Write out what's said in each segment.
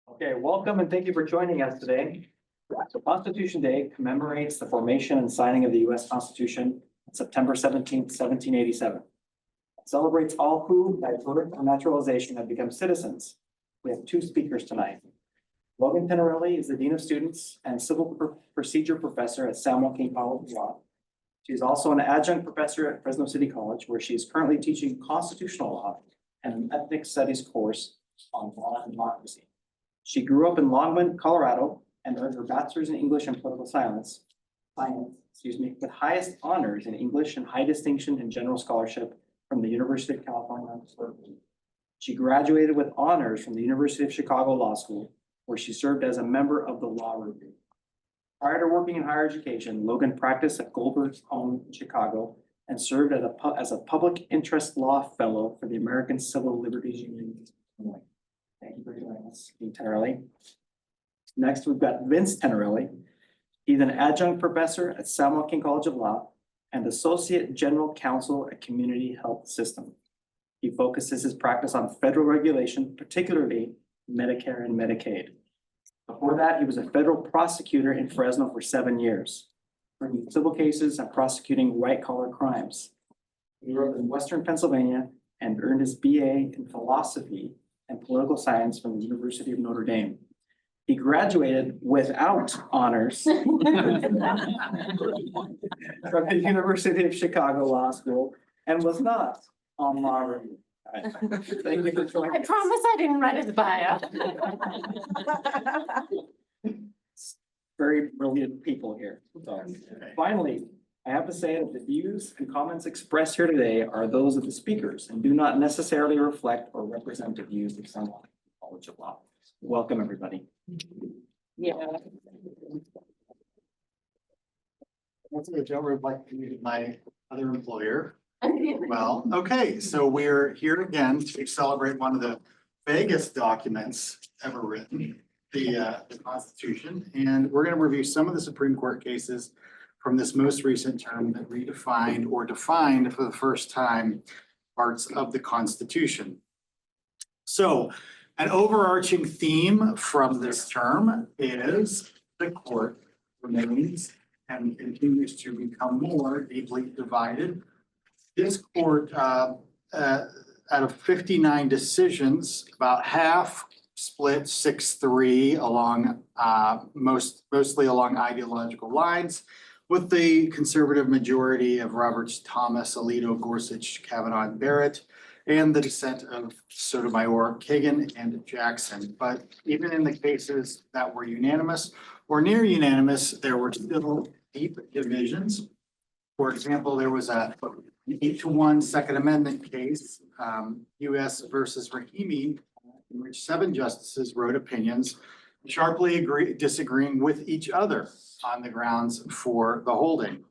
Okay, welcome and thank you for joining us today. So Constitution Day commemorates the formation and signing of the U.S. Constitution on September 17th, 1787. It celebrates all who, by birth or naturalization, have become citizens. We have two speakers tonight. Logan Pinarelli is the Dean of Students and Civil Procedure Professor at San Joaquin College of Law. She is also an adjunct professor at Fresno City College, where she is currently teaching constitutional law and an ethnic studies course on law and democracy. She grew up in Longmont, Colorado, and earned her bachelor's in English and political science, with highest honors in English and high distinction in general scholarship from the University of California, Berkeley. She graduated with honors from the University of Chicago Law School, where she served as a member of the Law Review. Prior to working in higher education, Logan practiced at Goldberg's Home in Chicago and served as a public interest law fellow for the American Civil Liberties Union. Thank you for joining us, Dean Tenarelli. Next, we've got Vince Tenarelli. He's an adjunct professor at San Joaquin College of Law and associate general counsel at Community Health System. He focuses his practice on federal regulation, particularly Medicare and Medicaid. Before that, he was a federal prosecutor in Fresno for 7 years, bringing civil cases and prosecuting white-collar crimes. He grew up in Western Pennsylvania and earned his BA in philosophy and political science from the University of Notre Dame. He graduated without honors from the University of Chicago Law School and was not on Law Review. Thank you for joining I us. promise I didn't write his bio. Very brilliant people here. So, finally, I have to say that the views and comments expressed here today are those of the speakers and do not necessarily reflect or represent the views of San Joaquin College of Law. Welcome, everybody. Yeah. Once again, Joe, would like to meet my other employer. Well, okay, so we're here again to celebrate one of the vaguest documents ever written, the Constitution, and we're going to review some of the Supreme Court cases from this most recent term that redefined or defined for the first time parts of the Constitution. So, an overarching theme from this term is the court remains and continues to become more deeply divided. This court, out of 59 decisions, about half split 6-3 along mostly along ideological lines, with the conservative majority of Roberts, Thomas, Alito, Gorsuch, Kavanaugh, and Barrett, and the dissent of Sotomayor, Kagan, and Jackson. But even in the cases that were unanimous or near unanimous, there were still deep divisions. For example, there was an 8-1 Second Amendment case, U.S. versus Rahimi, in which 7 justices wrote opinions sharply disagreeing with each other on the grounds for the holding.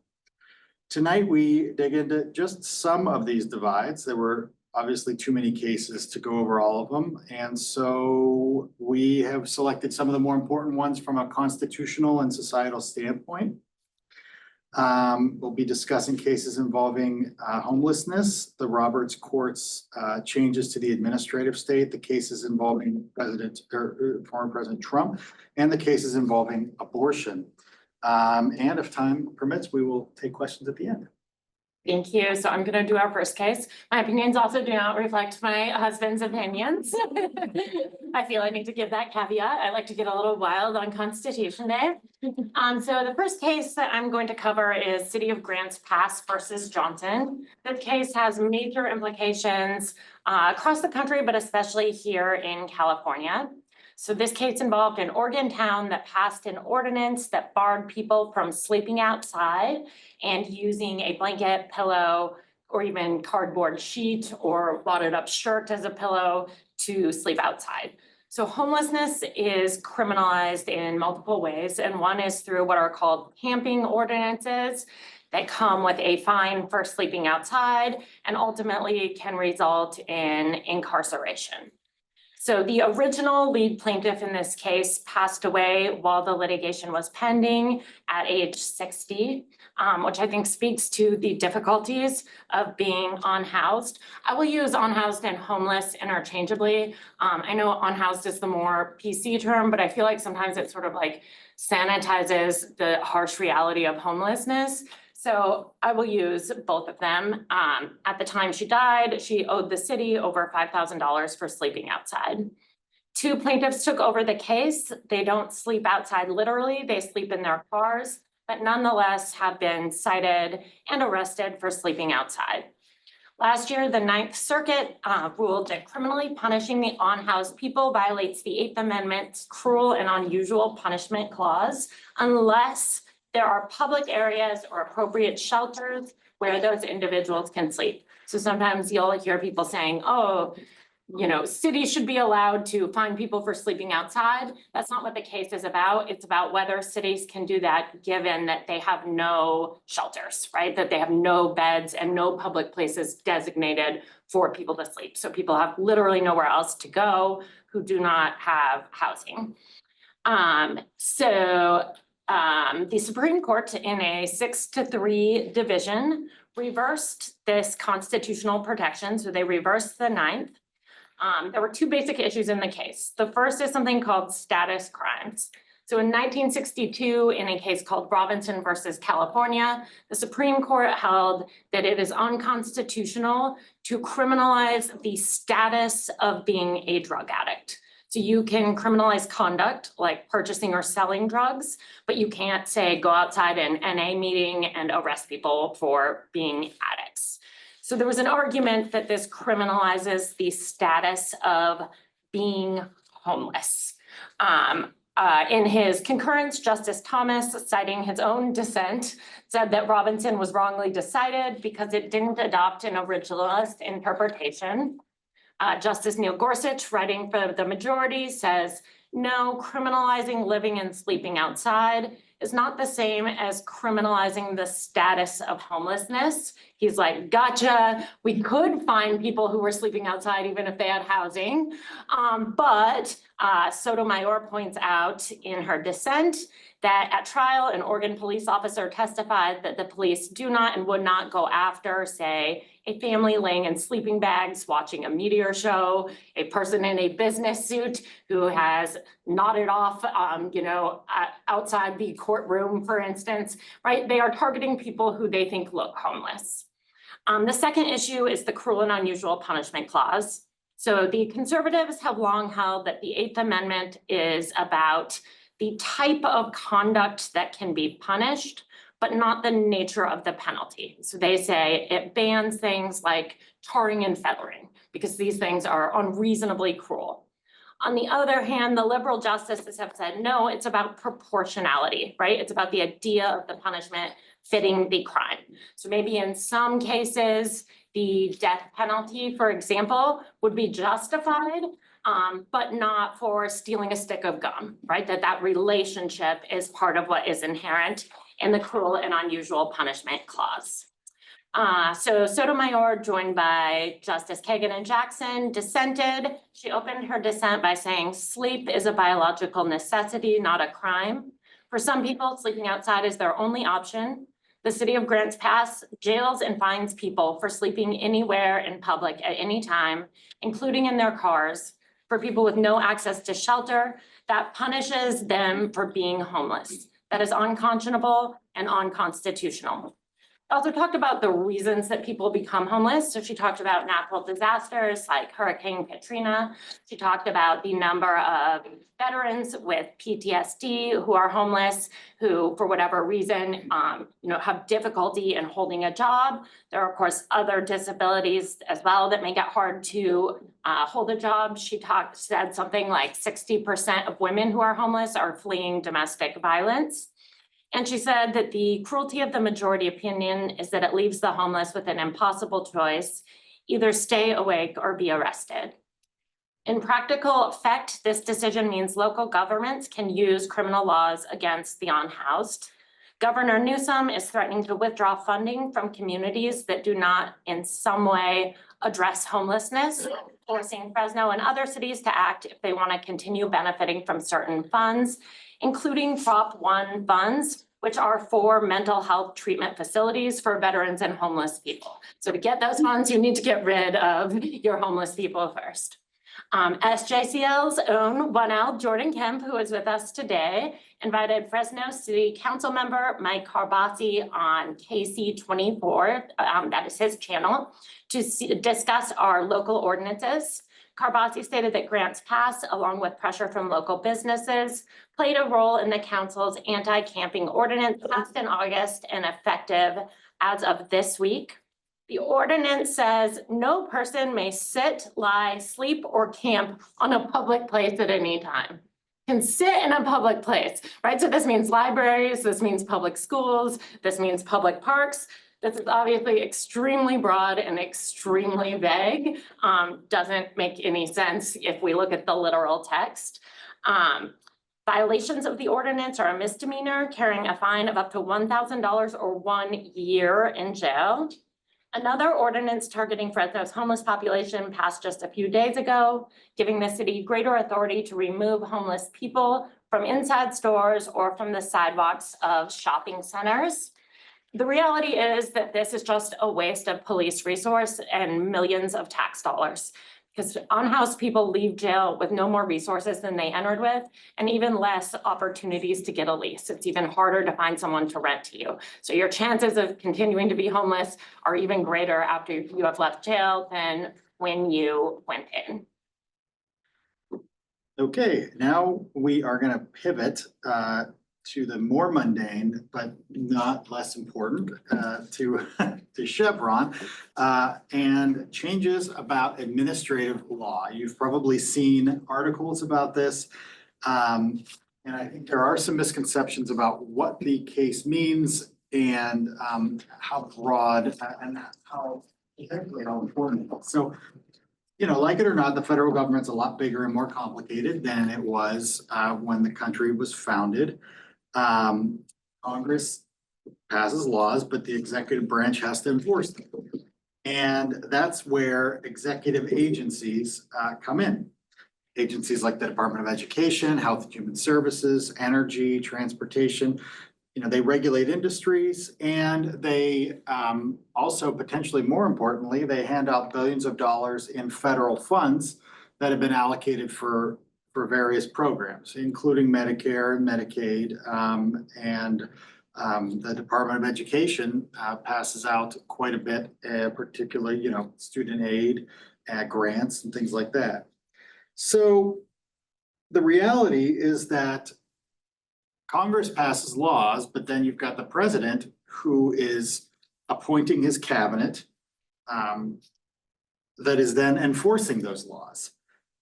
Tonight, we dig into just some of these divides. There were obviously too many cases to go over all of them. And so we have selected some of the more important ones from a constitutional and societal standpoint. We'll be discussing cases involving homelessness, the Roberts Court's changes to the administrative state, the cases involving former President Trump, and the cases involving abortion. And if time permits, we will take questions at the end. Thank you. So I'm going to do our first case. My opinions also do not reflect my husband's opinions. I feel I need to give that caveat. I like to get a little wild on Constitution Day. So the first case that I'm going to cover is City of Grants Pass versus Johnson. This case has major implications across the country, but especially here in California. So this case involved an Oregon town that passed an ordinance that barred people from sleeping outside and using a blanket, pillow, or even cardboard sheet or wadded up shirt as a pillow to sleep outside. So homelessness is criminalized in multiple ways, and one is through what are called camping ordinances that come with a fine for sleeping outside and ultimately can result in incarceration. So the original lead plaintiff in this case passed away while the litigation was pending at age 60, which I think speaks to the difficulties of being unhoused. I will use unhoused and homeless interchangeably. I know unhoused is the more PC term, but I feel like sometimes it sort of like sanitizes the harsh reality of homelessness. So I will use both of them. At the time she died, she owed the city over $5,000 for sleeping outside. Two plaintiffs took over the case. They don't sleep outside literally, they sleep in their cars, but nonetheless have been cited and arrested for sleeping outside. Last year, the Ninth Circuit ruled that criminally punishing the unhoused people violates the Eighth Amendment's cruel and unusual punishment clause unless there are public areas or appropriate shelters where those individuals can sleep. So sometimes you'll hear people saying, oh, you know, cities should be allowed to fine people for sleeping outside. That's not what the case is about. It's about whether cities can do that given that they have no shelters, right? That they have no beds and no public places designated for people to sleep. So people have literally nowhere else to go who do not have housing. The Supreme Court in a 6-3 division reversed this constitutional protection. So they reversed the Ninth. There were two basic issues in the case. The first is something called status crimes. So in 1962, in a case called Robinson versus California, the Supreme Court held that it is unconstitutional to criminalize the status of being a drug addict. So you can criminalize conduct like purchasing or selling drugs, but you can't say go outside an NA meeting and arrest people for being addicts. So there was an argument that this criminalizes the status of being homeless. In his concurrence, Justice Thomas, citing his own dissent, said that Robinson was wrongly decided because it didn't adopt an originalist interpretation. Justice Neil Gorsuch, writing for the majority, says, no, criminalizing living and sleeping outside is not the same as criminalizing the status of homelessness. He's like, gotcha, we could find people who were sleeping outside even if they had housing. But Sotomayor points out in her dissent that at trial, an Oregon police officer testified that the police do not and would not go after, say, a family laying in sleeping bags, watching a meteor show, a person in a business suit who has nodded off, outside the courtroom, for instance, right? They are targeting people who they think look homeless. The second issue is the cruel and unusual punishment clause. So the conservatives have long held that the Eighth Amendment is about the type of conduct that can be punished, but not the nature of the penalty. So they say it bans things like tarring and feathering because these things are unreasonably cruel. On the other hand, the liberal justices have said, no, it's about proportionality, right? It's about the idea of the punishment fitting the crime. So maybe in some cases, the death penalty, for example, would be justified, but not for stealing a stick of gum, right? That relationship is part of what is inherent in the cruel and unusual punishment clause. So Sotomayor, joined by Justice Kagan and Jackson, dissented. She opened her dissent by saying, sleep is a biological necessity, not a crime. For some people, sleeping outside is their only option. The city of Grants Pass jails and fines people for sleeping anywhere in public at any time, including in their cars. For people with no access to shelter, that punishes them for being homeless. That is unconscionable and unconstitutional. Also talked about the reasons that people become homeless. So she talked about natural disasters like Hurricane Katrina. She talked about the number of veterans with PTSD who are homeless, who for whatever reason, have difficulty in holding a job. There are of course other disabilities as well that make it hard to hold a job. She said something like 60% of women who are homeless are fleeing domestic violence. And she said that the cruelty of the majority opinion is that it leaves the homeless with an impossible choice, either stay awake or be arrested. In practical effect, this decision means local governments can use criminal laws against the unhoused. Governor Newsom is threatening to withdraw funding from communities that do not in some way address homelessness. forcing Fresno and other cities to act if they want to continue benefiting from certain funds, including Prop 1 funds, which are for mental health treatment facilities for veterans and homeless people. So to get those funds, you need to get rid of your homeless people first. SJCL's own 1L, Jordan Kemp, who is with us today, invited Fresno City Council member Mike Carbasi on KC24, that is his channel, to discuss our local ordinances. Carbasi stated that grants passed, along with pressure from local businesses, played a role in the council's anti-camping ordinance passed in August and effective as of this week. The ordinance says no person may sit, lie, sleep, or camp on a public place at any time. Can sit in a public place, right? So this means libraries, this means public schools, this means public parks. This is obviously extremely broad and extremely vague. Doesn't make any sense if we look at the literal text. Violations of the ordinance are a misdemeanor, carrying a fine of up to $1,000 or 1 year in jail. Another ordinance targeting Fresno's homeless population passed just a few days ago, giving the city greater authority to remove homeless people from inside stores or from the sidewalks of shopping centers. The reality is that this is just a waste of police resource and millions of tax dollars, because unhoused people leave jail with no more resources than they entered with, and even less opportunities to get a lease. It's even harder to find someone to rent to you. So your chances of continuing to be homeless are even greater after you have left jail than when you went in. Okay, now we are gonna pivot to the more mundane, but not less important, to Chevron, and changes about administrative law. You've probably seen articles about this. And I think there are some misconceptions about what the case means and how broad and how important it is. So, you know, like it or not, the federal government's a lot bigger and more complicated than it was when the country was founded. Congress passes laws, but the executive branch has to enforce them. And that's where executive agencies come in. Agencies like the Department of Education, Health and Human Services, Energy, Transportation, you know, they regulate industries, and they also, potentially more importantly, they hand out billions of dollars in federal funds that have been allocated for various programs, including Medicare and Medicaid, and the Department of Education passes out quite a bit, particularly, you know, student aid, grants and things like that. So the reality is that Congress passes laws, but then you've got the president who is appointing his cabinet that is then enforcing those laws.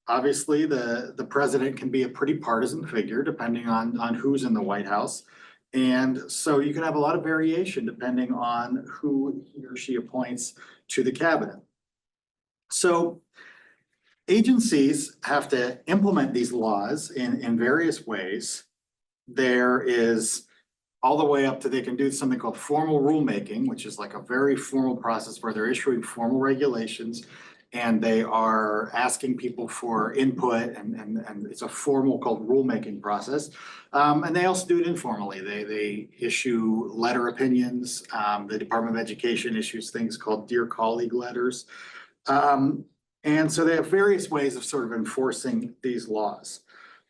Obviously, the president can be a pretty partisan figure depending on who's in the White House. And so you can have a lot of variation depending on who he or she appoints to the cabinet. So agencies have to implement these laws in various ways. There is all the way up to they can do something called formal rulemaking, which is like a very formal process where they're issuing formal regulations and they are asking people for input, and it's a formal called rulemaking process. And they also do it informally. They issue letter opinions. The Department of Education issues things called Dear Colleague letters. And so they have various ways of sort of enforcing these laws.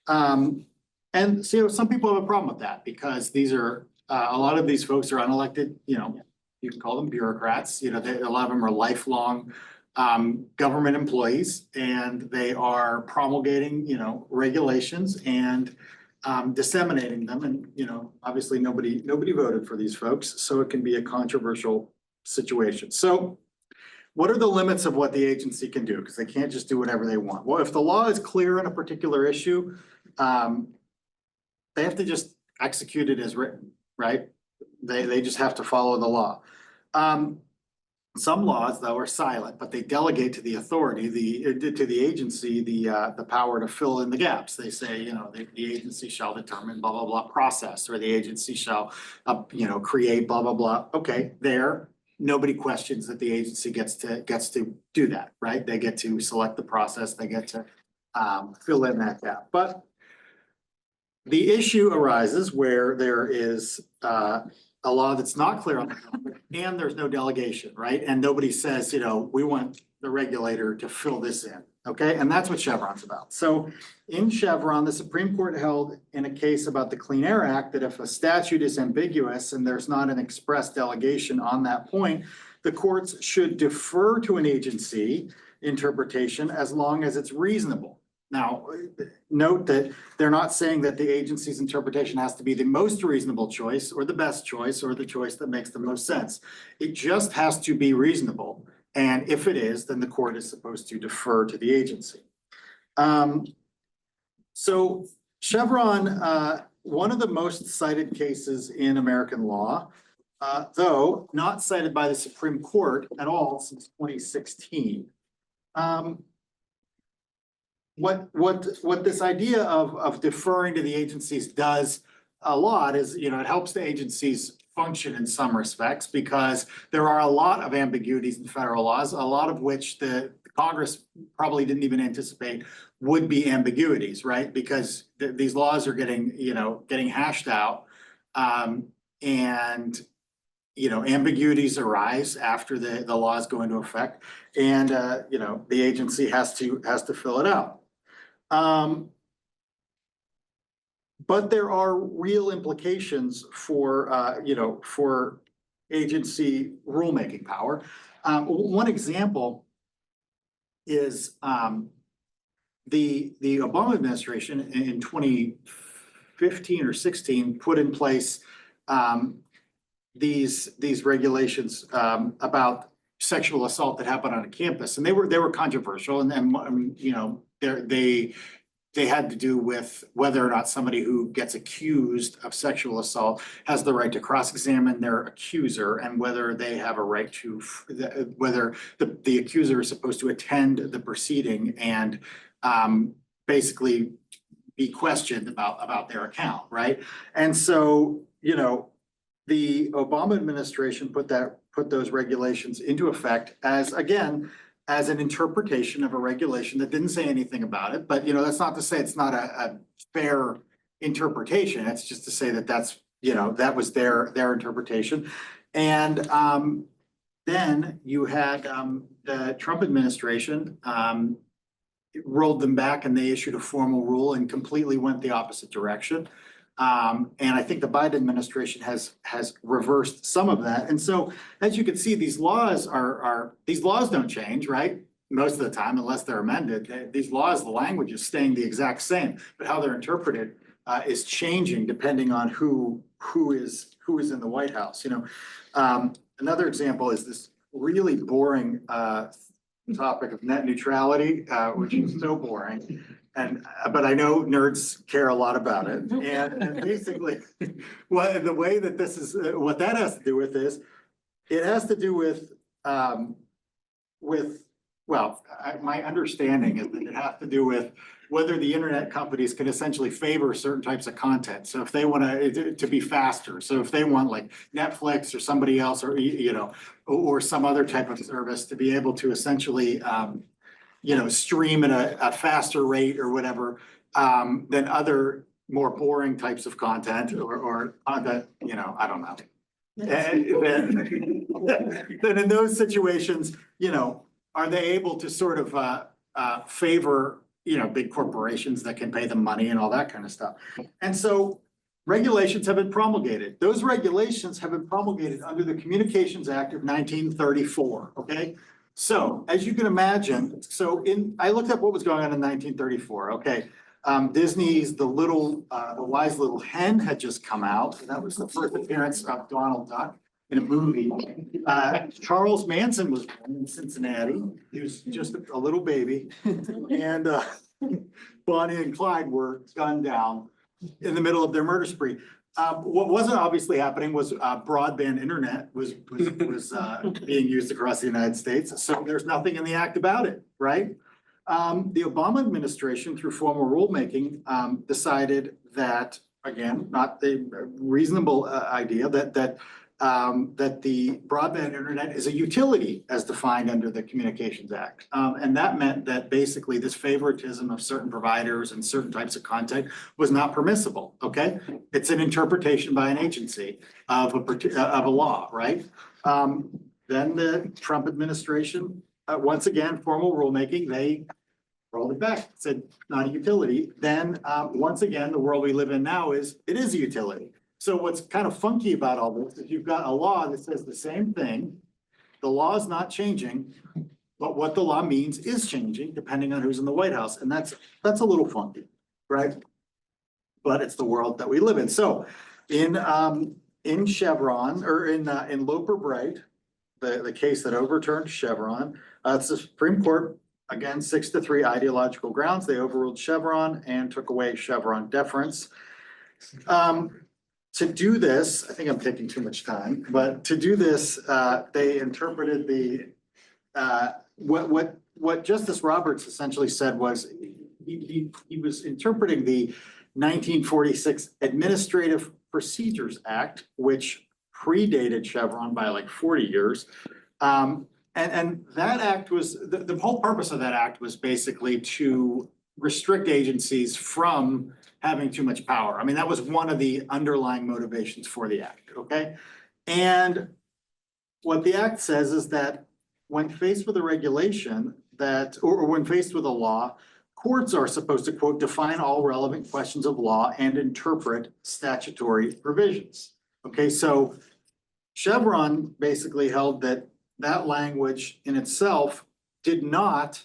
And so some people have a problem with that because these are, a lot of these folks are unelected, you know, you can call them bureaucrats, you know, a lot of them are lifelong government employees, and they are promulgating, you know, regulations and disseminating them. And, you know, obviously nobody voted for these folks, so it can be a controversial situation. So what are the limits of what the agency can do? Because they can't just do whatever they want. Well, if the law is clear on a particular issue, they have to just execute it as written, right? They just have to follow the law. Some laws, though, are silent, but they delegate to the authority, to the agency, the power to fill in the gaps. They say, you know, the agency shall determine blah, blah, blah process, or the agency shall, you know, create blah, blah, blah. Okay, there, nobody questions that the agency gets to do that, right? They get to select the process, they get to fill in that gap. But the issue arises where there is a law that's not clear on the topic and there's no delegation, right? And nobody says, we want the regulator to fill this in, okay? And that's what Chevron's about. So in Chevron, the Supreme Court held in a case about the Clean Air Act that if a statute is ambiguous and there's not an express delegation on that point, the courts should defer to an agency interpretation as long as it's reasonable. Now, note that they're not saying that the agency's interpretation has to be the most reasonable choice or the best choice or the choice that makes the most sense. It just has to be reasonable. And if it is, then the court is supposed to defer to the agency. So Chevron, one of the most cited cases in American law, though not cited by the Supreme Court at all since 2016. What this idea of deferring to the agencies does a lot is, it helps the agencies function in some respects because there are a lot of ambiguities in federal laws, a lot of which the Congress probably didn't even anticipate would be ambiguities, right? Because these laws are getting hashed out. And ambiguities arise after the laws go into effect, and the agency has to fill it out. But there are real implications for agency rulemaking power. One example is the Obama administration in 2015 or 16 put in place these regulations about sexual assault that happened on a campus, and they were controversial, and they had to do with whether or not somebody who gets accused of sexual assault has the right to cross-examine their accuser, and whether they have a right to whether the accuser is supposed to attend the proceeding and basically be questioned about their account, right? And so the Obama administration put those regulations into effect as an interpretation of a regulation that didn't say anything about it. But that's not to say it's not a fair interpretation. It's just to say that that was their interpretation. And then you had the Trump administration rolled them back, and they issued a formal rule and completely went the opposite direction. And I think the Biden administration has reversed some of that. And so, as you can see, these laws don't change, right? Most of the time, unless they're amended. These laws, the language is staying the exact same, but how they're interpreted is changing depending on who is in the White House. Another example is this really boring topic of net neutrality, which is so boring. But I know nerds care a lot about it. And basically, the way that this is, what that has to do with is, it has to do with my understanding is that it has to do with whether the internet companies can essentially favor certain types of content. So if they want to be faster, so if they want like Netflix or somebody else, or some other type of service to be able to essentially stream at a faster rate or whatever, than other more boring types of content or content, I don't know. Then in those situations, are they able to sort of favor, big corporations that can pay them money and all that kind of stuff? And so regulations have been promulgated. Those regulations have been promulgated under the Communications Act of 1934, okay? So as you can imagine, I looked up what was going on in 1934, okay? Disney's The Wise Little Hen had just come out. And that was the first appearance of Donald Duck in a movie. Charles Manson was born in Cincinnati. He was just a little baby. And Bonnie and Clyde were gunned down in the middle of their murder spree. What wasn't obviously happening was broadband internet was being used across the United States. So there's nothing in the act about it, right? The Obama administration, through formal rulemaking, decided that, again, not the reasonable idea, that that the broadband internet is a utility as defined under the Communications Act. And that meant that basically this favoritism of certain providers and certain types of content was not permissible, okay? It's an interpretation by an agency of a law, right? Then the Trump administration, once again, formal rulemaking, they rolled it back, said not a utility. Then, once again, the world we live in now is, it is a utility. So what's kind of funky about all this is you've got a law that says the same thing. The law is not changing, but what the law means is changing depending on who's in the White House. And that's a little funky, right? But it's the world that we live in. So in Chevron, or in Loper Bright, the case that overturned Chevron, it's the Supreme Court, again, 6-3 ideological grounds. They overruled Chevron and took away Chevron deference. To do this, I think I'm taking too much time, but to do this, they interpreted what Justice Roberts essentially said was he was interpreting the 1946 Administrative Procedures Act, which predated Chevron by like 40 years. And that act was, the whole purpose of that act was basically to restrict agencies from having too much power. I mean, that was one of the underlying motivations for the act, okay? And what the act says is that when faced with a regulation that, or when faced with a law, courts are supposed to, quote, define all relevant questions of law and interpret statutory provisions. Okay, so Chevron basically held that that language in itself did not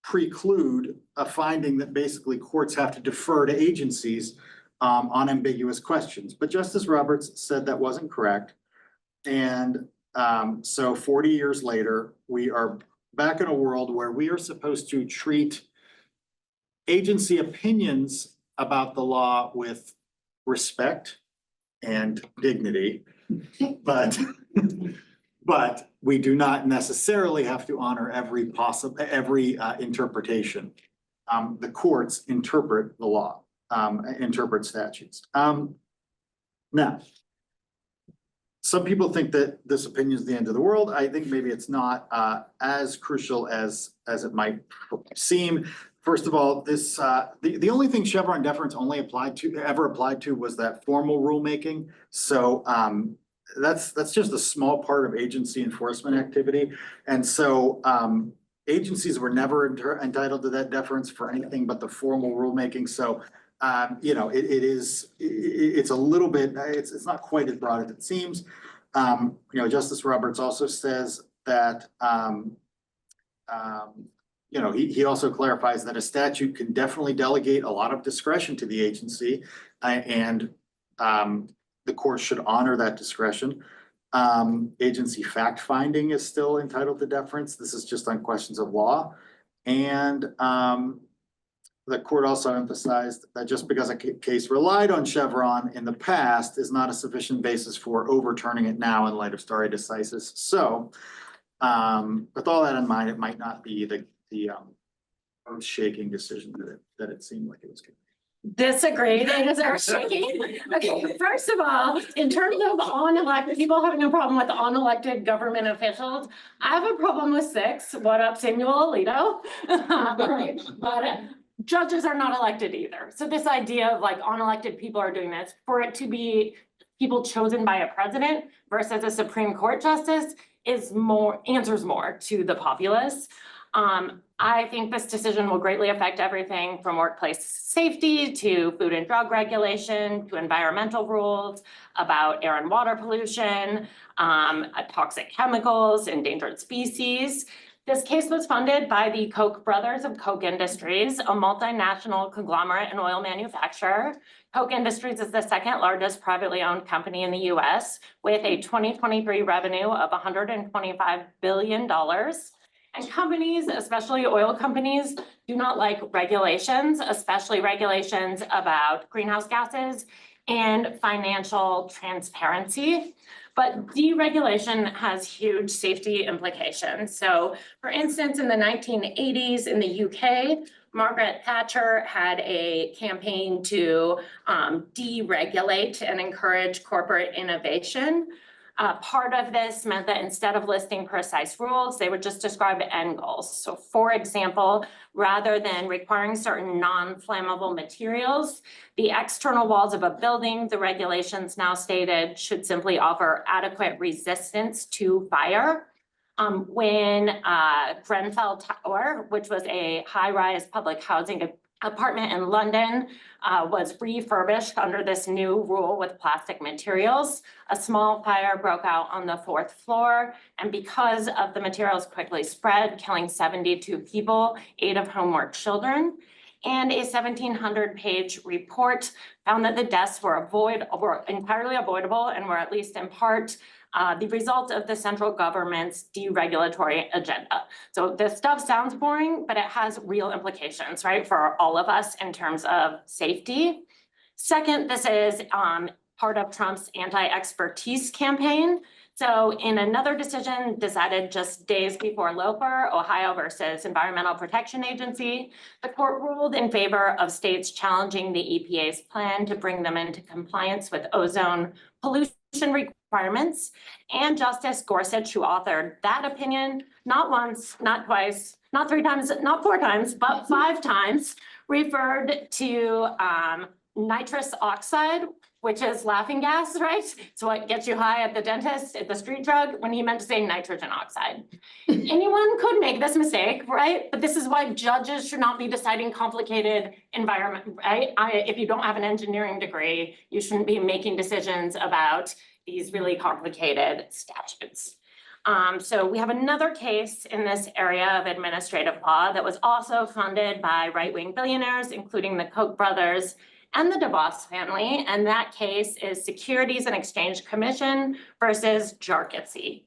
preclude a finding that basically courts have to defer to agencies on ambiguous questions. But Justice Roberts said that wasn't correct. And so 40 years later, we are back in a world where we are supposed to treat agency opinions about the law with respect and dignity, but we do not necessarily have to honor every interpretation. The courts interpret the law, interpret statutes. Now, some people think that this opinion is the end of the world. I think maybe it's not as crucial as it might seem. First of all, this the only thing Chevron deference only ever applied to was that formal rulemaking. So that's just a small part of agency enforcement activity. And so agencies were never entitled to that deference for anything but the formal rulemaking. So you know, it's a little bit, it's not quite as broad as it seems. You know, Justice Roberts also says that you know, he also clarifies that a statute can definitely delegate a lot of discretion to the agency, and the court should honor that discretion. Agency fact finding is still entitled to deference. This is just on questions of law. And the court also emphasized that just because a case relied on Chevron in the past is not a sufficient basis for overturning it now in light of stare decisis. So with all that in mind, it might not be the earth-shaking decision that it seemed like it was going to be. Disagree, it is earth-shaking. Okay, first of all, in terms of unelected, people have no problem with unelected government officials. I have a problem with 6. What up, Samuel Alito? But judges are not elected either. So this idea of like unelected people are doing this, for it to be people chosen by a president versus a Supreme Court justice is answers more to the populace. I think this decision will greatly affect everything from workplace safety to food and drug regulation to environmental rules about air and water pollution, toxic chemicals, endangered species. This case was funded by the Koch brothers of Koch Industries, a multinational conglomerate and oil manufacturer. Koch Industries is the second largest privately owned company in the US with a 2023 revenue of $125 billion. And companies, especially oil companies, do not like regulations, especially regulations about greenhouse gases and financial transparency. But deregulation has huge safety implications. So for instance, in the 1980s in the UK, Margaret Thatcher had a campaign to deregulate and encourage corporate innovation. Part of this meant that instead of listing precise rules, they would just describe end goals. So for example, rather than requiring certain non-flammable materials, the external walls of a building, the regulations now stated, should simply offer adequate resistance to fire. When Grenfell Tower, which was a high-rise public housing apartment in London, was refurbished under this new rule with plastic materials, a small fire broke out on the 4th floor, and because of the materials quickly spread, killing 72 people, 8 of whom were children. And a 1,700-page report found that the deaths were entirely avoidable and were at least in part the result of the central government's deregulatory agenda. So this stuff sounds boring, but it has real implications, right, for all of us in terms of safety. Second, this is part of Trump's anti-expertise campaign. So in another decision decided just days before Loper, Ohio versus Environmental Protection Agency, the court ruled in favor of states challenging the EPA's plan to bring them into compliance with ozone pollution requirements. And Justice Gorsuch, who authored that opinion, not once, not twice, not 3 times, not 4 times, but 5 times, referred to nitrous oxide, which is laughing gas, right? So what gets you high at the dentist, at the street drug, when he meant to say nitrogen oxide. Anyone could make this mistake, right? But this is why judges should not be deciding complicated environment, right? If you don't have an engineering degree, you shouldn't be making decisions about these really complicated statutes. So we have another case in this area of administrative law that was also funded by right-wing billionaires, including the Koch brothers and the DeVos family, and that case is Securities and Exchange Commission versus Jarkissi.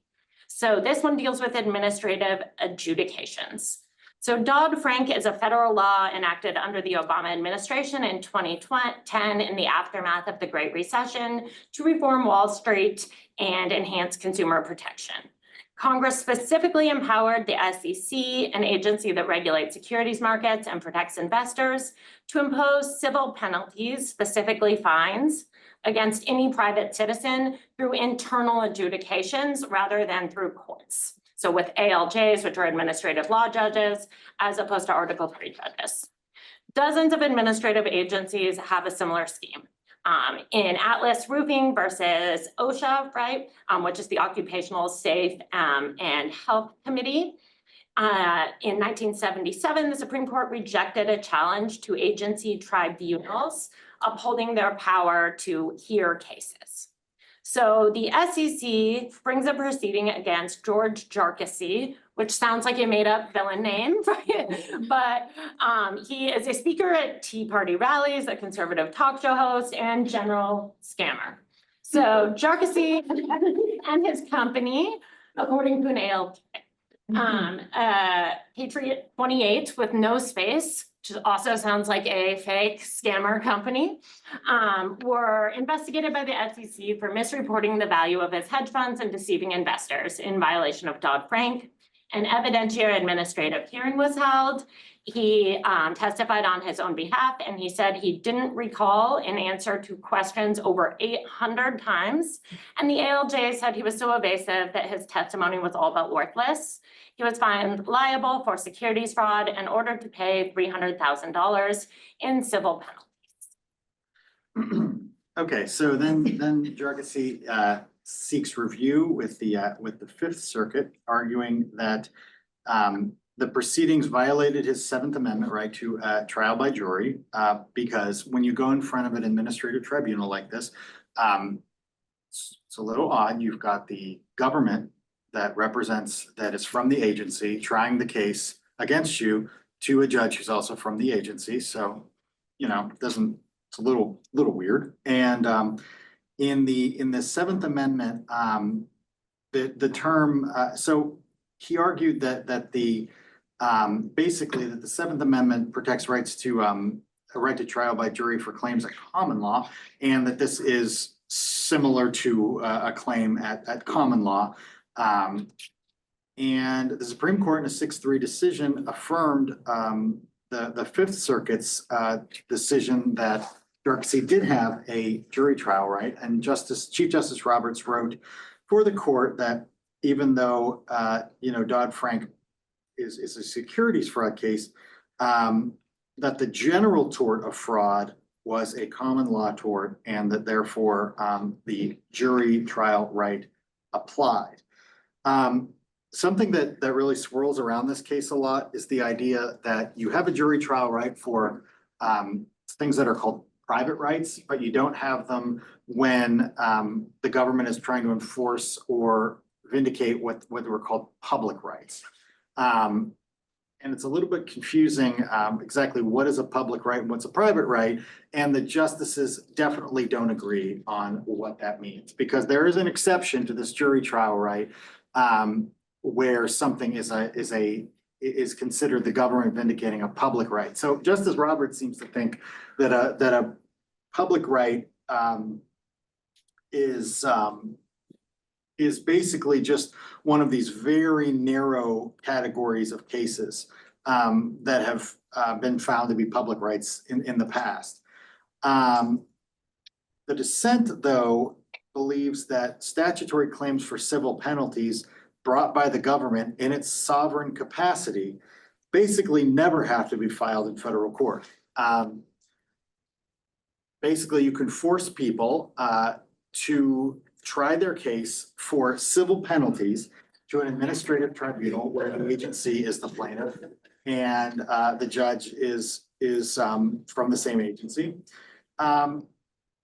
So this one deals with administrative adjudications. So Dodd-Frank is a federal law enacted under the Obama administration in 2010 in the aftermath of the Great Recession to reform Wall Street and enhance consumer protection. Congress specifically empowered the SEC, an agency that regulates securities markets and protects investors, to impose civil penalties, specifically fines, against any private citizen through internal adjudications rather than through courts. So with ALJs, which are administrative law judges, as opposed to Article 3 judges. Dozens of administrative agencies have a similar scheme. In Atlas Roofing versus OSHA, right, which is the Occupational Safe and Health Committee. In 1977, the Supreme Court rejected a challenge to agency tribunals upholding their power to hear cases. So the SEC brings a proceeding against George Jarkissi, which sounds like a made-up villain name, right? But he is a speaker at Tea Party rallies, a conservative talk show host, and general scammer. So Jarkissi and his company, according to an ALJ, Patriot 28 with no space, which also sounds like a fake scammer company, were investigated by the SEC for misreporting the value of his hedge funds and deceiving investors in violation of Dodd-Frank. An evidentiary administrative hearing was held. He testified on his own behalf, and he said he didn't recall an answer to questions over 800 times. And the ALJ said he was so evasive that his testimony was all but worthless. He was found liable for securities fraud and ordered to pay $300,000 in civil penalties. Okay, so then Jarkissi seeks review with the Fifth Circuit, arguing that the proceedings violated his 7th Amendment right to trial by jury, because when you go in front of an administrative tribunal like this, it's a little odd. You've got the government that is from the agency trying the case against you to a judge who's also from the agency. So, you know, it's a little weird. And in the 7th Amendment, the term, so he argued that the basically that the 7th Amendment protects rights to a right to trial by jury for claims at common law, and that this is similar to a claim at common law. And the Supreme Court in a 6-3 decision affirmed the Fifth Circuit's decision that Jarkissi did have a jury trial right, and Chief Justice Roberts wrote, for the court that even though, Dodd-Frank is a securities fraud case, that the general tort of fraud was a common law tort and that therefore the jury trial right applied. Something that really swirls around this case a lot is the idea that you have a jury trial right for things that are called private rights, but you don't have them when the government is trying to enforce or vindicate what were called public rights. And it's a little bit confusing exactly what is a public right and what's a private right. And the justices definitely don't agree on what that means, because there is an exception to this jury trial right where something is considered the government vindicating a public right. So Justice Roberts seems to think that a public right is basically just one of these very narrow categories of cases that have been found to be public rights in the past. The dissent, though, believes that statutory claims for civil penalties brought by the government in its sovereign capacity basically never have to be filed in federal court. Basically, you can force people to try their case for civil penalties to an administrative tribunal where the agency is the plaintiff and the judge is from the same agency.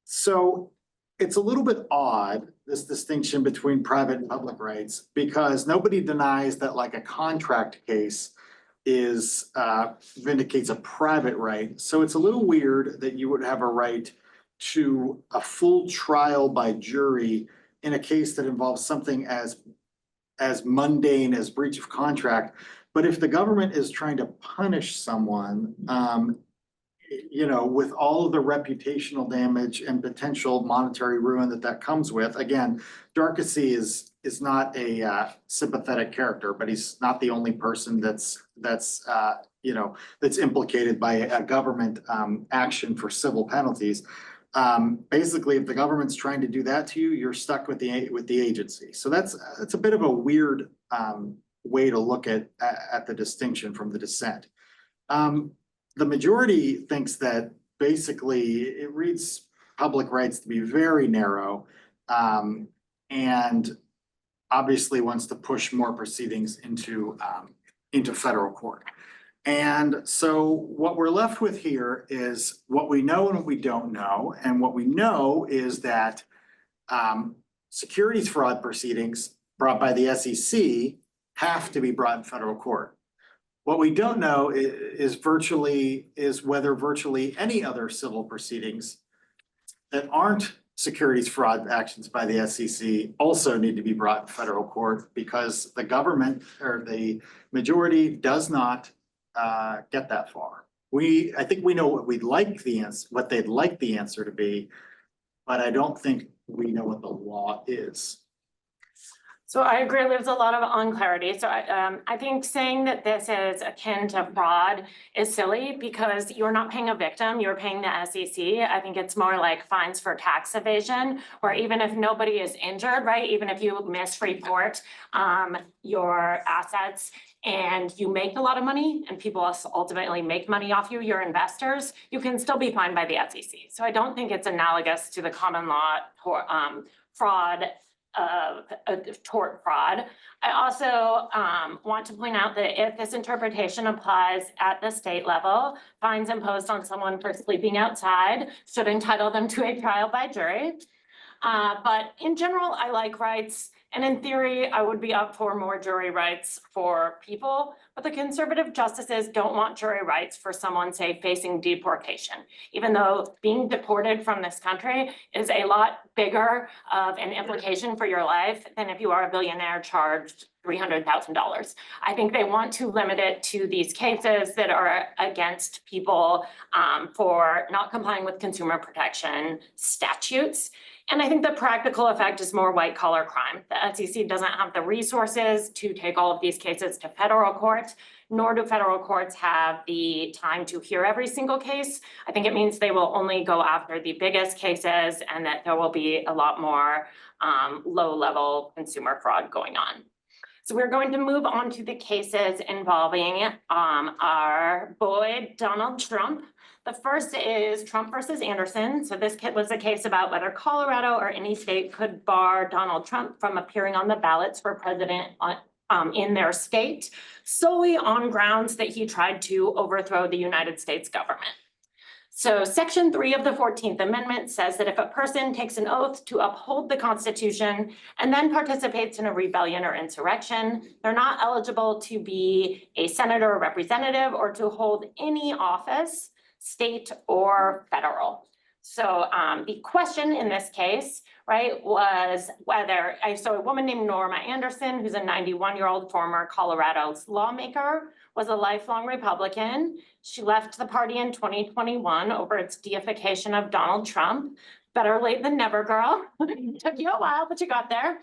So it's a little bit odd, this distinction between private and public rights, because nobody denies that like a contract case is vindicates a private right. So it's a little weird that you would have a right to a full trial by jury in a case that involves something as mundane as breach of contract. But if the government is trying to punish someone, with all of the reputational damage and potential monetary ruin that comes with, again, Darkasy is not a sympathetic character, but he's not the only person that's implicated by a government action for civil penalties. Basically, if the government's trying to do that to you, you're stuck with the agency. So that's a bit of a weird way to look at the distinction from the dissent. The majority thinks that basically it reads public rights to be very narrow, and obviously wants to push more proceedings into federal court. And so what we're left with here is what we know and what we don't know. And what we know is that securities fraud proceedings brought by the SEC have to be brought in federal court. What we don't know is whether virtually any other civil proceedings that aren't securities fraud actions by the SEC also need to be brought in federal court, because the government or the majority does not get that far. I think we know what they'd like the answer to be, but I don't think we know what the law is. So I agree, there's a lot of unclarity. So I think saying that this is akin to fraud is silly, because you're not paying a victim, you're paying the SEC. I think it's more like fines for tax evasion, where even if nobody is injured, right? Even if you misreport your assets and you make a lot of money and people ultimately make money off you, your investors, you can still be fined by the SEC. So I don't think it's analogous to the common law fraud tort fraud. I also want to point out that if this interpretation applies at the state level, fines imposed on someone for sleeping outside should entitle them to a trial by jury. But in general, I like rights. And in theory, I would be up for more jury rights for people, but the conservative justices don't want jury rights for someone, say, facing deportation, even though being deported from this country is a lot bigger of an implication for your life than if you are a billionaire charged $300,000. I think they want to limit it to these cases that are against people for not complying with consumer protection statutes. And I think the practical effect is more white collar crime. The SEC doesn't have the resources to take all of these cases to federal court. nor do federal courts have the time to hear every single case. I think it means they will only go after the biggest cases and that there will be a lot more low-level consumer fraud going on. So we're going to move on to the cases involving our boy, Donald Trump. The first is Trump versus Anderson. So this was a case about whether Colorado or any state could bar Donald Trump from appearing on the ballots for president in their state, solely on grounds that he tried to overthrow the United States government. So Section 3 of the 14th Amendment says that if a person takes an oath to uphold the Constitution and then participates in a rebellion or insurrection, they're not eligible to be a senator or representative or to hold any office, state or federal. So the question in this case, right, was whether, so a woman named Norma Anderson, who's a 91-year-old former Colorado lawmaker, was a lifelong Republican. She left the party in 2021 over its deification of Donald Trump. Better late than never, girl. Took you a while, but you got there.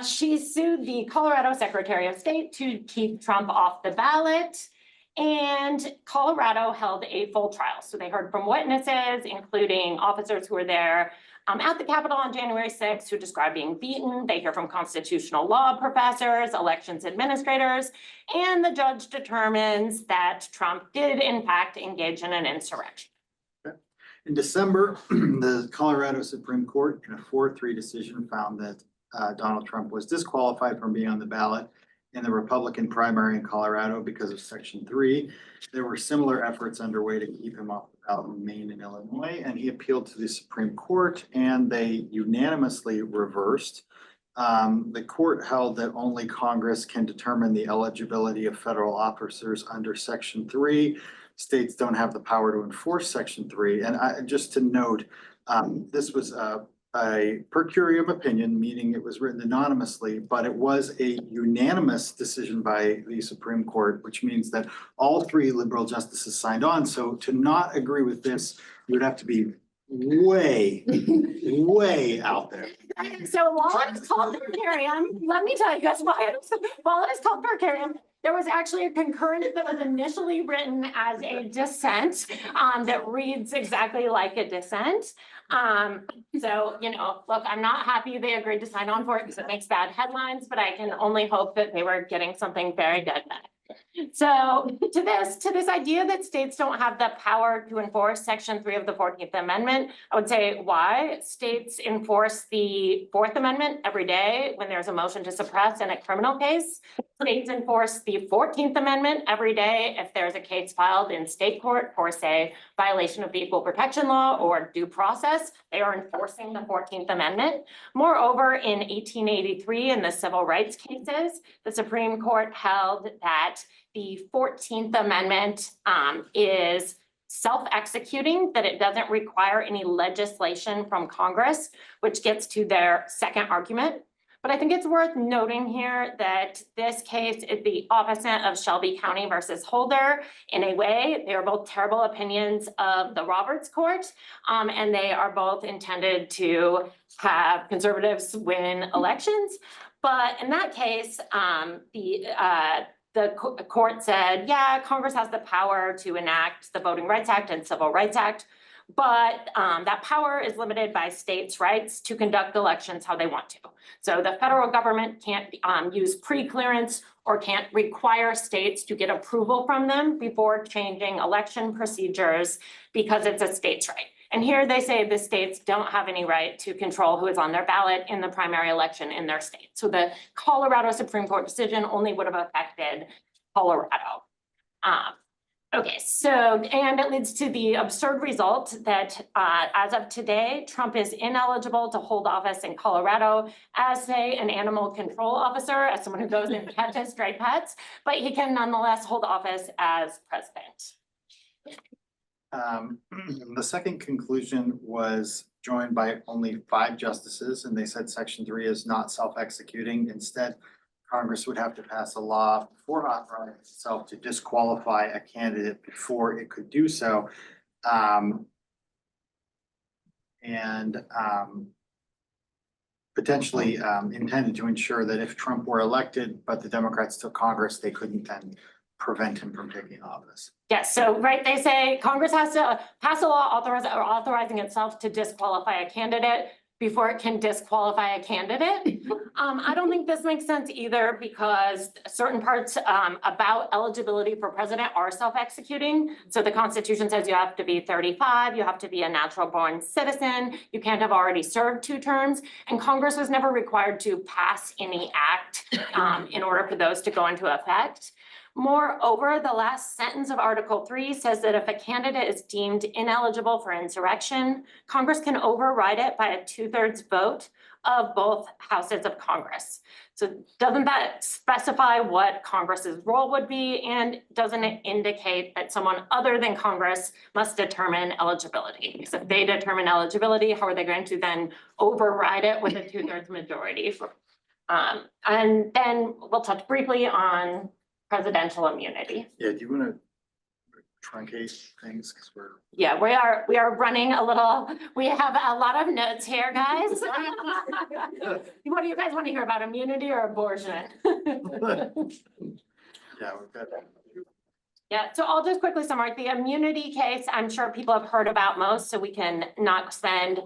She sued the Colorado Secretary of State to keep Trump off the ballot. And Colorado held a full trial. So they heard from witnesses, including officers who were there at the Capitol on January 6th, who described being beaten. They hear from constitutional law professors, elections administrators, and the judge determines that Trump did in fact engage in an insurrection. In December, the Colorado Supreme Court in a 4-3 decision found that Donald Trump was disqualified from being on the ballot in the Republican primary in Colorado because of Section 3. There were similar efforts underway to keep him off the ballot in Maine and Illinois, and he appealed to the Supreme Court and they unanimously reversed. The court held that only Congress can determine the eligibility of federal officers under Section 3. States don't have the power to enforce Section 3. And just to note, this was a per curiam opinion, meaning it was written anonymously, but it was a unanimous decision by the Supreme Court, which means that all 3 liberal justices signed on. So to not agree with this, you would have to be way, way out there. So while it's called per curiam, let me tell you guys why while it is called per curiam, there was actually a concurrence that was initially written as a dissent that reads exactly like a dissent. So, you know, look, I'm not happy they agreed to sign on for it because it makes bad headlines, but I can only hope that they were getting something very good back. So to this idea that states don't have the power to enforce Section 3 of the 14th Amendment, I would say why states enforce the 4th Amendment every day when there's a motion to suppress in a criminal case. States enforce the 14th Amendment every day if there's a case filed in state court for, say, violation of the Equal Protection Law or due process. They are enforcing the 14th Amendment. Moreover, in 1883, in the civil rights cases, the Supreme Court held that the 14th Amendment is self-executing, that it doesn't require any legislation from Congress, which gets to their second argument. But I think it's worth noting here that this case is the opposite of Shelby County versus Holder. In a way, they are both terrible opinions of the Roberts Court, and they are both intended to have conservatives win elections. But in that case, the court said, yeah, Congress has the power to enact the Voting Rights Act and Civil Rights Act, but that power is limited by states' rights to conduct elections how they want to. So the federal government can't use pre-clearance or can't require states to get approval from them before changing election procedures because it's a state's right. And here they say the states don't have any right to control who is on their ballot in the primary election in their state. So the Colorado Supreme Court decision only would have affected Colorado. Okay, so, and it leads to the absurd result that as of today, Trump is ineligible to hold office in Colorado as, say, an animal control officer, as someone who goes and catches stray pets, but he can nonetheless hold office as president. The second conclusion was joined by only 5 justices, and they said Section 3 is not self-executing. Instead, Congress would have to pass a law before authorizing itself to disqualify a candidate before it could do so. Potentially intended to ensure that if Trump were elected, but the Democrats took Congress, they couldn't then prevent him from taking office. Yes, so, right, they say Congress has to pass a law authorizing itself to disqualify a candidate before it can disqualify a candidate. I don't think this makes sense either because certain parts about eligibility for president are self-executing. So the Constitution says you have to be 35, you have to be a natural-born citizen, you can't have already served 2 terms, and Congress was never required to pass any act in order for those to go into effect. Moreover, the last sentence of Article 3 says that if a candidate is deemed ineligible for insurrection, Congress can override it by a 2/3 vote of both houses of Congress. So doesn't that specify what Congress's role would be, and doesn't it indicate that someone other than Congress must determine eligibility? Because if they determine eligibility, how are they going to then override it with a 2/3 majority? And then we'll touch briefly on presidential immunity. Yeah, do you want to truncate things? Because we're. Yeah, we are running a little, we have a lot of notes here, guys. What do you guys want to hear about, immunity or abortion? Yeah, we've got. Yeah, so I'll just quickly summarize the immunity case. I'm sure people have heard about most, so we can not spend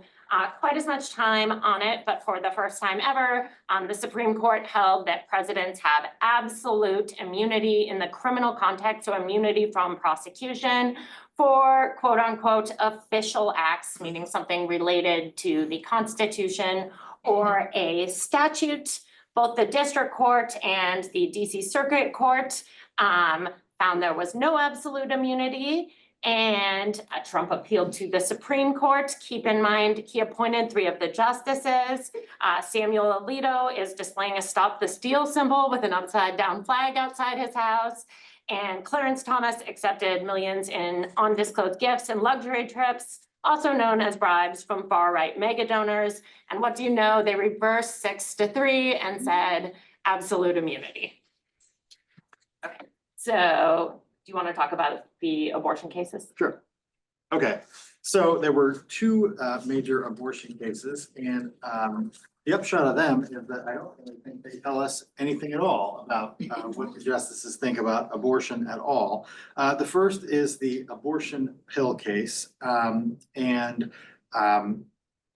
quite as much time on it, but for the first time ever, the Supreme Court held that presidents have absolute immunity in the criminal context, so immunity from prosecution for quote unquote official acts, meaning something related to the Constitution or a statute. Both the district court and the DC Circuit Court found there was no absolute immunity, and Trump appealed to the Supreme Court. Keep in mind, he appointed 3 of the justices. Samuel Alito is displaying a Stop the Steal symbol with an upside down flag outside his house. And Clarence Thomas accepted millions in undisclosed gifts and luxury trips, also known as bribes, from far-right mega donors. And what do you know? They reversed 6-3 and said absolute immunity. Okay, so do you want to talk about the abortion cases? Sure. Okay, so there were 2 major abortion cases, and the upshot of them is that I don't really think they tell us anything at all about what the justices think about abortion at all. The first is the abortion pill case, and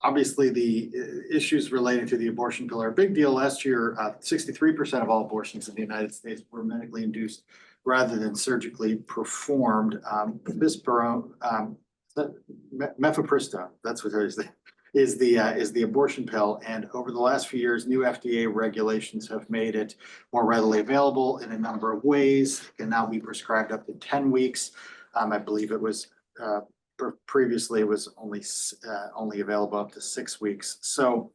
obviously the issues relating to the abortion pill are a big deal. Last year, 63% of all abortions in the United States were medically induced rather than surgically performed. Mifepristone, that's what it is the abortion pill. And over the last few years, new FDA regulations have made it more readily available in a number of ways. It can now be prescribed up to 10 weeks. I believe it was previously it was only available up to 6 weeks. So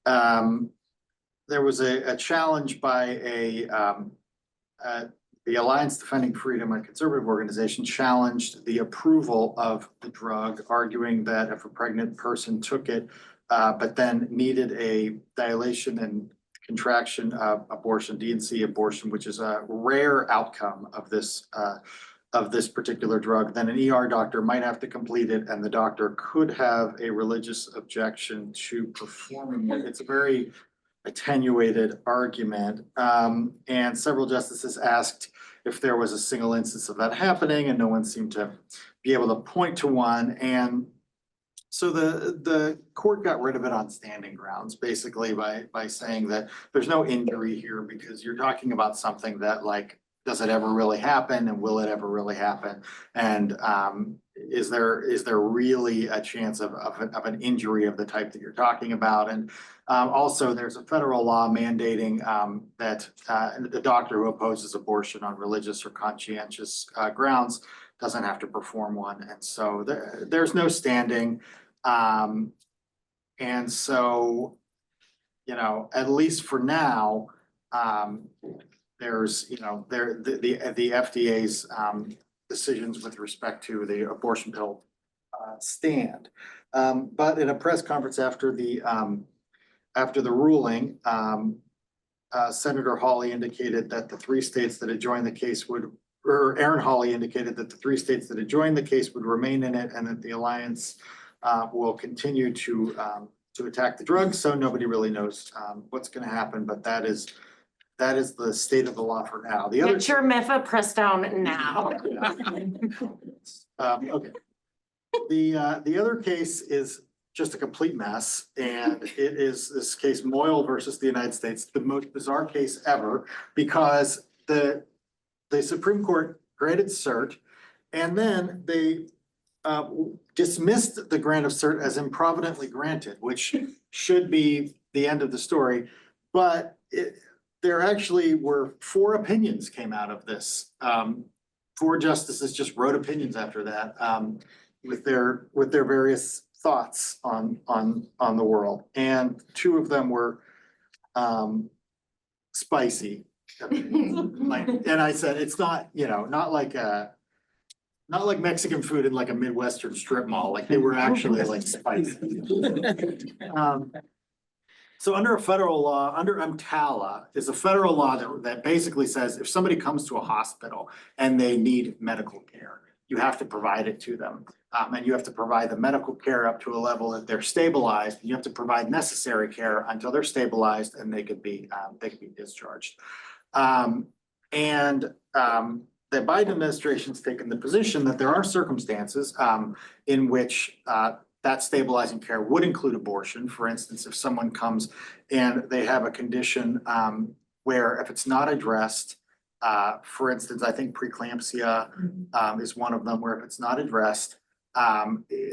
there was a challenge by the Alliance Defending Freedom, a conservative organization, challenged the approval of the drug, arguing that if a pregnant person took it, but then needed a dilation and contraction abortion, D&C abortion, which is a rare outcome of this particular drug, then an ER doctor might have to complete it, and the doctor could have a religious objection to performing it. It's a very attenuated argument, and several justices asked if there was a single instance of that happening, and no one seemed to be able to point to one. And so the court got rid of it on standing grounds, basically by saying that there's no injury here because you're talking about something that, like, does it ever really happen, and will it ever really happen? And is there really a chance of an injury of the type that you're talking about? And also, there's a federal law mandating that the doctor who opposes abortion on religious or conscientious grounds doesn't have to perform one. And so there's no standing. And so, you know, at least for now, there's, you know, the FDA's decisions with respect to the abortion pill stand. But in a press conference after the ruling, Senator Hawley indicated that the 3 states that had joined the case or Aaron Hawley indicated that the 3 states that had joined the case would remain in it, and that the alliance will continue to attack the drug. So nobody really knows what's going to happen, but that is that is the state of the law for now. The other. Get your mifepristone now. Okay. The other case is just a complete mess, and it is this case Moyle versus the United States, the most bizarre case ever, because the Supreme Court granted cert, and then they dismissed the grant of cert as improvidently granted, which should be the end of the story. But there actually were 4 opinions came out of this. 4 justices just wrote opinions after that, with their various thoughts on the world, and 2 of them were spicy. And I said, it's not, not like Mexican food in like a Midwestern strip mall, like they were actually like spicy. So under a federal law, under EMTALA is a federal law that basically says if somebody comes to a hospital and they need medical care, you have to provide it to them. And you have to provide the medical care up to a level that they're stabilized. And you have to provide necessary care until they're stabilized and they could be discharged. The Biden administration's taken the position that there are circumstances in which that stabilizing care would include abortion. For instance, if someone comes and they have a condition where if it's not addressed, for instance, I think preeclampsia is one of them where if it's not addressed,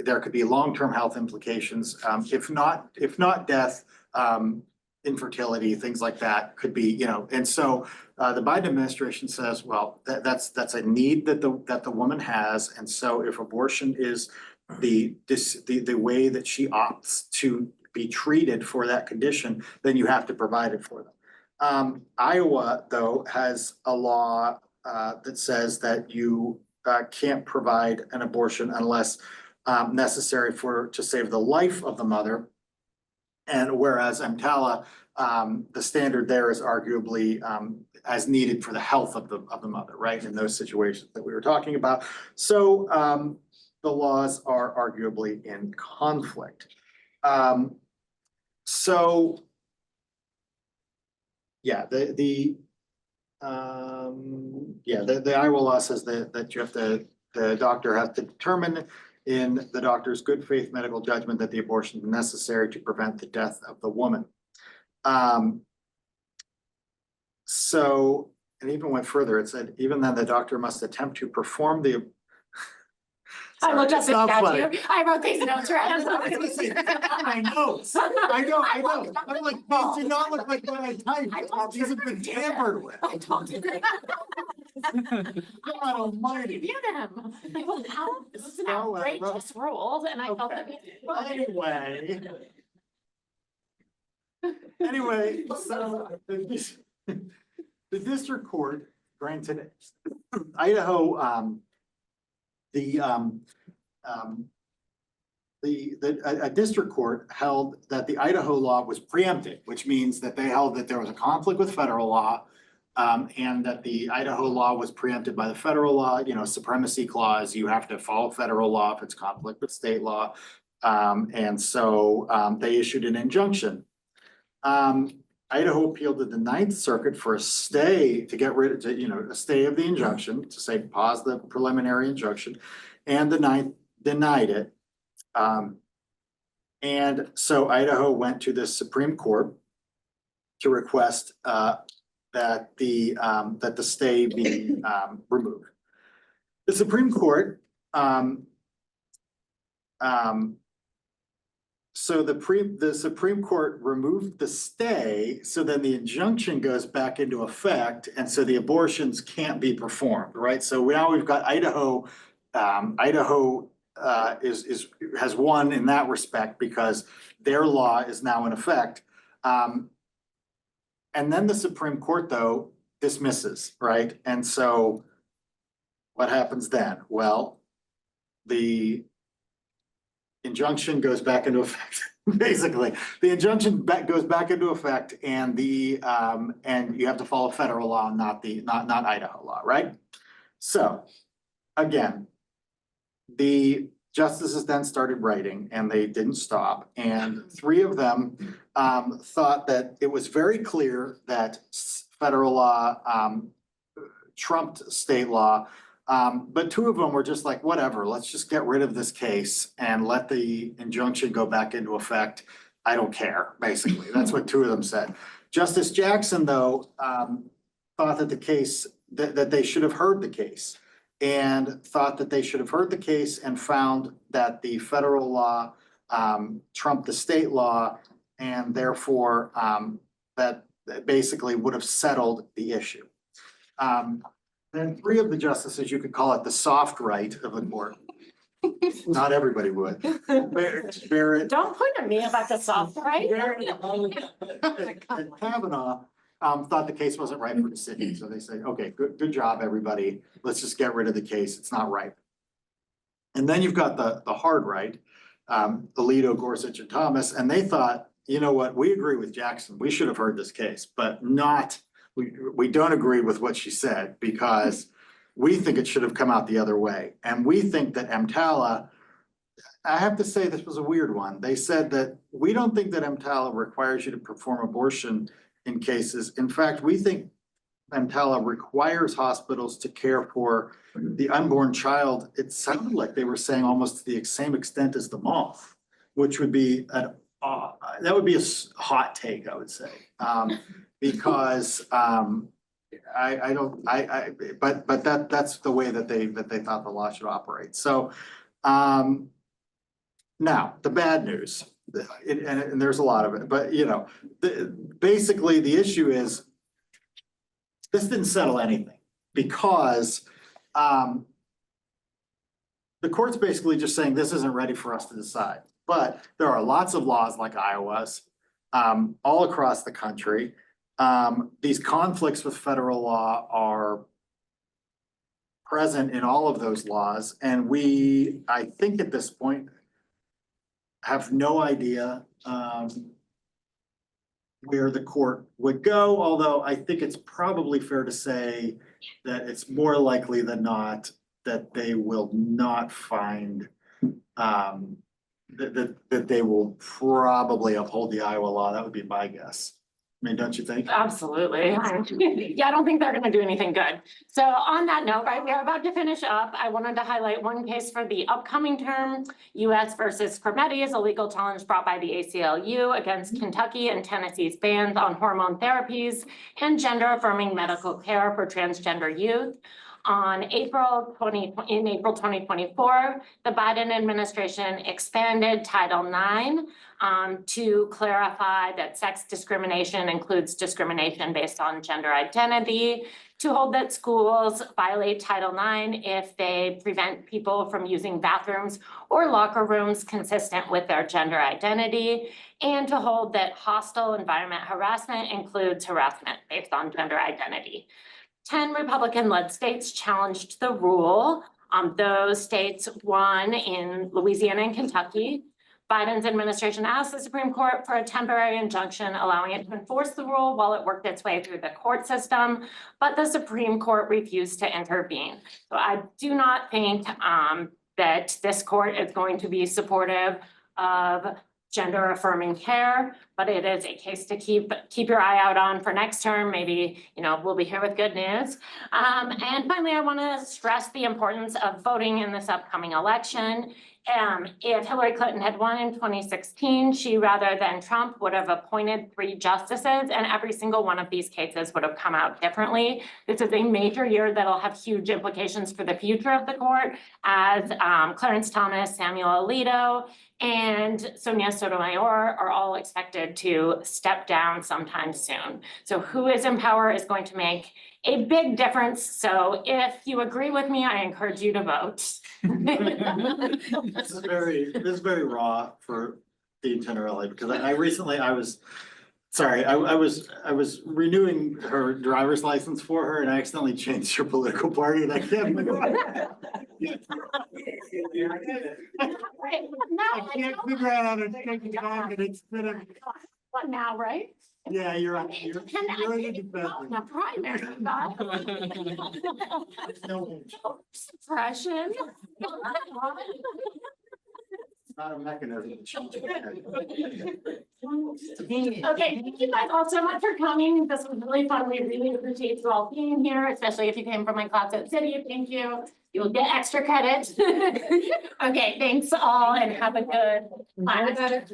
there could be long-term health implications. If not death, infertility, things like that could be, and so the Biden administration says, well, that's a need that the woman has. And so if abortion is the way that she opts to be treated for that condition, then you have to provide it for them. Iowa, though, has a law that says that you can't provide an abortion unless necessary to save the life of the mother. And whereas EMTALA, the standard there is arguably as needed for the health of the mother, right? In those situations that we were talking about. So the laws are arguably in conflict. So yeah, the Iowa law says that you have to, the doctor has to determine in the doctor's good faith medical judgment that the abortion is necessary to prevent the death of the woman. So, and even went further, it said, even then the doctor must attempt to perform the. I looked up Sorry, the it's not funny. statute. I wrote these notes right. I'm I was gonna say, my notes. I know. I'm like, these do not look like what I typed. These have been tampered with. I told you. God almighty. Review them. Like, well, how, this is an Oh, well, outrageous rules, and I felt that. Anyway, so the district court granted Idaho, a district court held that the Idaho law was preempted, which means that they held that there was a conflict with federal law, and that the Idaho law was preempted by the federal law, supremacy clause, you have to follow federal law if it's conflict with state law. And so they issued an injunction. Idaho appealed to the Ninth Circuit for a stay to get rid of, a stay of the injunction, to say pause the preliminary injunction, and the Ninth denied it. And so Idaho went to the Supreme Court to request that the stay be removed. The Supreme Court so the Supreme Court removed the stay, so then the injunction goes back into effect, and so the abortions can't be performed, right? So now we've got Idaho. Idaho has won in that respect because their law is now in effect. And then the Supreme Court, though, dismisses, right? And so what happens then? Well, the injunction goes back into effect. Basically, the injunction goes back into effect, and and you have to follow federal law, not Idaho law, right? So again, the justices then started writing, and they didn't stop. And 3 of them thought that it was very clear that federal law, trumped state law. But two of them were just like, whatever, let's just get rid of this case and let the injunction go back into effect. I don't care, basically. That's what two of them said. Justice Jackson, though, thought that the case, that they should have heard the case and thought that they should have heard the case and found that the federal law trumped the state law and therefore that basically would have settled the issue. Then three of the justices, you could call it the soft right of the court. Not everybody would. Barrett. Don't point at me about the soft right. And Kavanaugh thought the case wasn't right for the city. So they said, okay, good job, everybody. Let's just get rid of the case. It's not right. And then you've got the hard right, Alito, Gorsuch, and Thomas, and they thought, you know what, we agree with Jackson. We should have heard this case, but not, we don't agree with what she said because we think it should have come out the other way. And we think that EMTALA, I have to say this was a weird one. They said that we don't think that EMTALA requires you to perform abortion in cases. In fact, we think EMTALA requires hospitals to care for the unborn child. It sounded like they were saying almost to the same extent as the mom, which would be that would be a hot take, I would say, because but that's the way that they thought the law should operate. So now the bad news, and there's a lot of it, but you know, basically the issue is this didn't settle anything because the court's basically just saying this isn't ready for us to decide. But there are lots of laws like Iowa's all across the country. These conflicts with federal law are present in all of those laws. And we, I think at this point, have no idea where the court would go, although I think it's probably fair to say that it's more likely than not that they will not find that they will probably uphold the Iowa law. That would be my guess. I mean, don't you think? Absolutely. Yeah, I don't think they're gonna do anything good. So on that note, right, we are about to finish up. I wanted to highlight one case for the upcoming term, US versus criminalize, a legal challenge brought by the ACLU against Kentucky and Tennessee's bans on hormone therapies and gender-affirming medical care for transgender youth. In April 2024, the Biden administration expanded Title IX to clarify that sex discrimination includes discrimination based on gender identity, to hold that schools violate Title IX if they prevent people from using bathrooms or locker rooms consistent with their gender identity, and to hold that hostile environment harassment includes harassment based on gender identity. 10 Republican-led states challenged the rule. Those states won in Louisiana and Kentucky. Biden's administration asked the Supreme Court for a temporary injunction allowing it to enforce the rule while it worked its way through the court system, but the Supreme Court refused to intervene. So I do not think that this court is going to be supportive of gender affirming care, but it is a case to keep your eye out on for next term. Maybe, you know, we'll be here with good news. And finally, I want to stress the importance of voting in this upcoming election. If Hillary Clinton had won in 2016, she, rather than Trump, would have appointed 3 justices, and every single one of these cases would have come out differently. This is a major year that'll have huge implications for the future of the court, as Clarence Thomas, Samuel Alito, and Sonia Sotomayor are all expected to step down sometime soon. So who is in power is going to make a big difference. So if you agree with me, I encourage you to vote. This is very raw for the Tenderelli, because I recently I was renewing her driver's license for her and I accidentally changed her political party and I can't figure out. I can't figure out how to take it back and it's been a. What now, right? Yeah, you're independent. The primary. Suppression. not a mechanism. to change it. Okay, thank you guys all so much for coming. This was really fun. We really appreciate you all being here, especially if you came from my class at City. Thank you. You'll get extra credit. Okay, thanks all and have a good class.